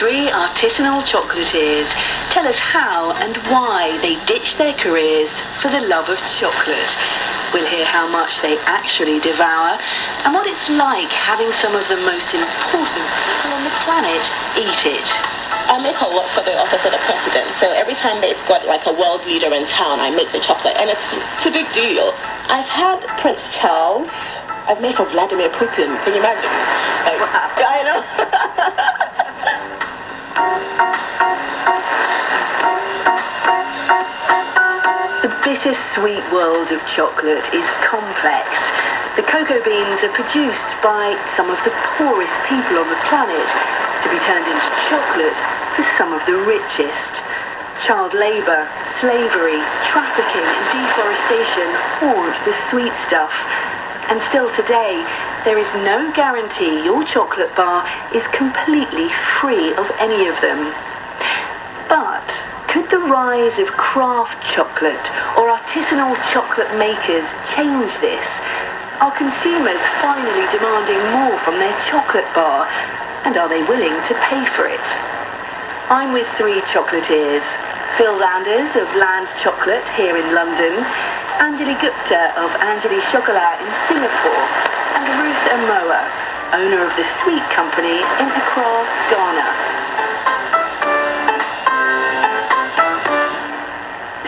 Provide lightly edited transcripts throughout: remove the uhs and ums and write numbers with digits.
three artisanal chocolatiers tell us how and why they ditched their careers for the love of chocolate. We'll hear how much they actually devour and what it's like having some of the most important people on the planet eat it. I make a lot for the office of the president, so every time they've got like a world leader in town, I make the chocolate, and it's a big deal. I've had Prince Charles. I've made for Vladimir Putin. Can you imagine? Like, wow. I know. The bittersweet world of chocolate is complex. The cocoa beans are produced by some of the poorest people on the planet to be turned into chocolate for some of the richest. Child labour, slavery, trafficking and deforestation haunt the sweet stuff. And still today, there is no guarantee your chocolate bar is completely free of any of them. But could the rise of craft chocolate or artisanal chocolate makers change this? Are consumers finally demanding more from their chocolate bar? And are they willing to pay for it? I'm with three chocolatiers. Phil Landers of Land's Chocolate here in London, Anjali Gupta of Anjali Chocolat in Singapore, and Ruth Amoa, owner of the Sweet Company in Accra, Ghana.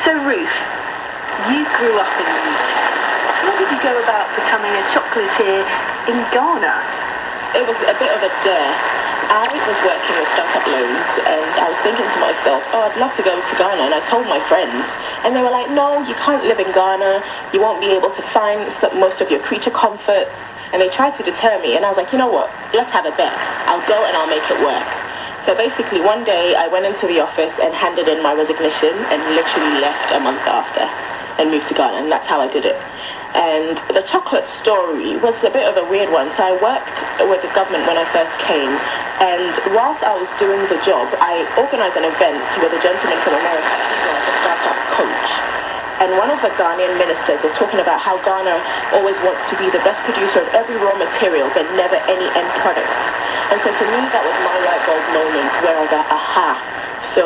So Ruth, you grew up in the UK. How did you go about becoming a chocolatier in Ghana? It was a bit of a dare. I was working with startup loans, and I was thinking to myself, oh, I'd love to go to Ghana, and I told my friends, and they were like, no, you can't live in Ghana, you won't be able to find most of your creature comforts, and they tried to deter me, and I was like, you know what, let's have a bet. I'll go and I'll make it work. So basically, one day, I went into the office and handed in my resignation, and literally left a month after, and moved to Ghana, and that's how I did it. And the chocolate story was a bit of a weird one. So I worked with the government when I first came, and whilst I was doing the job, I organized an event with a gentleman from America who was a startup coach. And one of the Ghanaian ministers was talking about how Ghana always wants to be the best producer of every raw material, but never any end product. And so to me, that was my light bulb moment where I was like, aha. So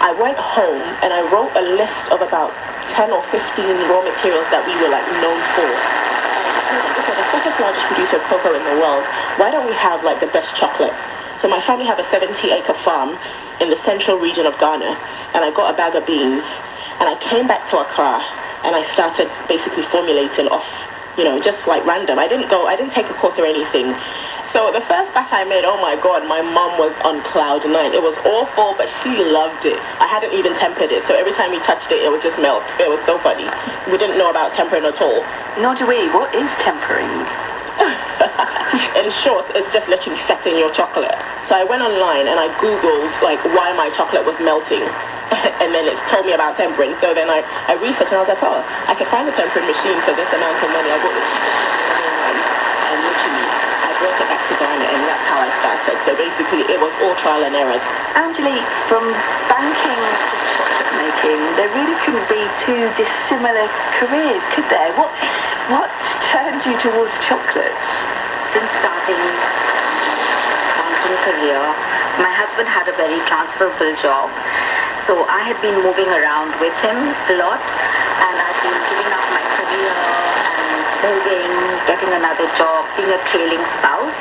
I went home and I wrote a list of about 10 or 15 raw materials that we were like known for. Okay, the second largest producer of cocoa in the world, why don't we have like the best chocolate? So my family have a 70-acre farm in the central region of Ghana, and I got a bag of beans, and I came back to Accra, and I started basically formulating off, just like random. I didn't take a course or anything. So the first batch I made, oh my God, my mom was on cloud 9. It was awful, but she loved it. I hadn't even tempered it, so every time we touched it, it would just melt. It was so funny. We didn't know about tempering at all. Nor do we. What is tempering? In short, it's just literally setting your chocolate. So I went online and I Googled like why my chocolate was melting. And then it told me about tempering. So then I researched and I was like, oh, I can find a tempering machine for this amount of money. I bought it online, and literally I brought it back to Ghana, and that's how I started. So basically it was all trial and error. Anjali, from banking to chocolate making, there really couldn't be two dissimilar careers, could there? What turned you towards chocolate? Since starting banking career, my husband had a very transferable job. So I had been moving around with him a lot, and I've been giving up my career and moving, getting another job, being a trailing spouse.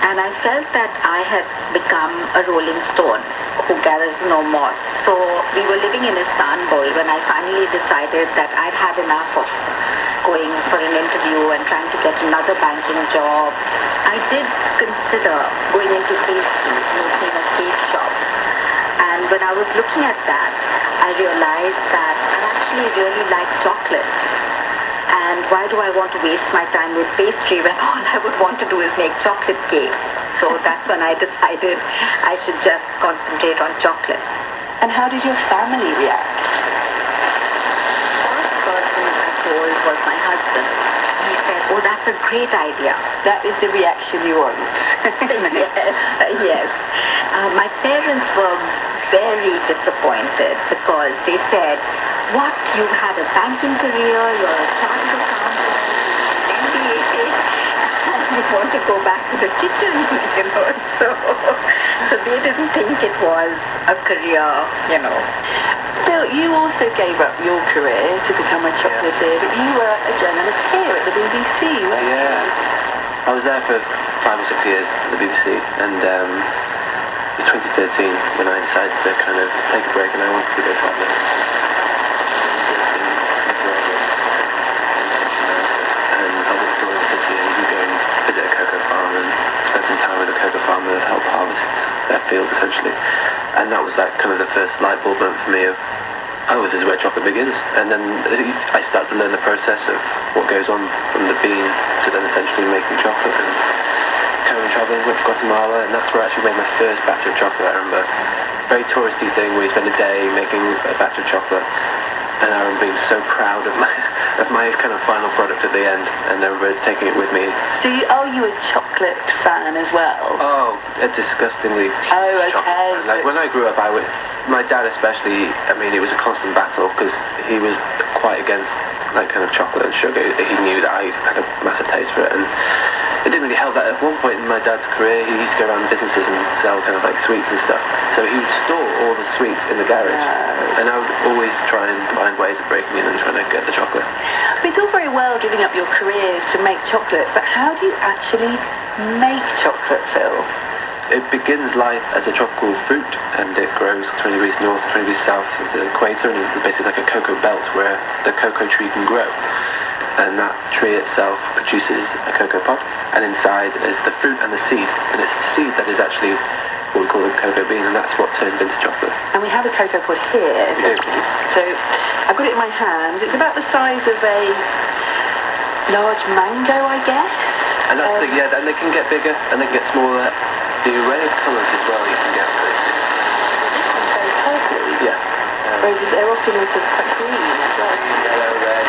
And I felt that I had become a rolling stone who gathers no more. So we were living in Istanbul when I finally decided that I'd had enough of going for an interview and trying to get another banking job. I did consider going into pastries and opening a cake shop. And when I was looking at that, I realized that I actually really like chocolate. And why do I want to waste my time with pastry when all I would want to do is make chocolate cake? So that's when I decided I should just concentrate on chocolate. And how did your family react? The first person I told was my husband. He said, oh, that's a great idea. That is the reaction you want. Yes. My parents were very disappointed because they said, what, you had a banking career, you're a chartered accountant, MBA, and you want to go back to the kitchen, So they didn't think it was a career, you know. Phil, you also gave up your career to become a chocolatier, but you were a journalist here at the BBC, weren't you? Yeah. I was there for 5 or 6 years at the BBC, and it was 2013 when I decided to kind of take a break and I wanted to go travelling. And I was still in the city and you go and visit a cocoa farm and spend some time with a cocoa farmer that help harvest their field essentially. And that was like kind of the first light bulb moment for me of, oh, this is where chocolate begins. And then I started to learn the process of what goes on from the bean to then essentially making chocolate. And carrying traveling, went to Guatemala, and that's where I actually made my first batch of chocolate. I remember, very touristy thing where you spend a day making a batch of chocolate. And I remember being so proud of my kind of final product at the end, and I remember taking it with me. So are you a chocolate fan as well? Oh, a disgustingly okay. chocolate. Like when I grew up, my dad especially, I mean, it was a constant battle because he was quite against like kind of chocolate and sugar. He knew that I had a massive taste for it, and it didn't really help that at one point in my dad's career, he used to go around businesses and sell kind of like sweets and stuff. So he would store all the sweets in the garage, and I would always try and find ways of breaking in and trying to get the chocolate. It's all very well giving up your careers to make chocolate, but how do you actually make chocolate, Phil? It begins life as a tropical fruit, and it grows 20 degrees north, 20 degrees south of the equator, and it's basically like a cocoa belt where the cocoa tree can grow. And that tree itself produces a cocoa pod, and inside is the fruit and the seed, and it's the seed that is actually what we call the cocoa bean, and that's what turns into chocolate. And we have a cocoa pod here. So I've got it in my hand. It's about the size of a large mango, I guess. And that's and they can get bigger and they can get smaller. The array of colours as well you can get with it. This one's very purpley. Yeah. Whereas they're often sort of quite green as well. Yellow, red,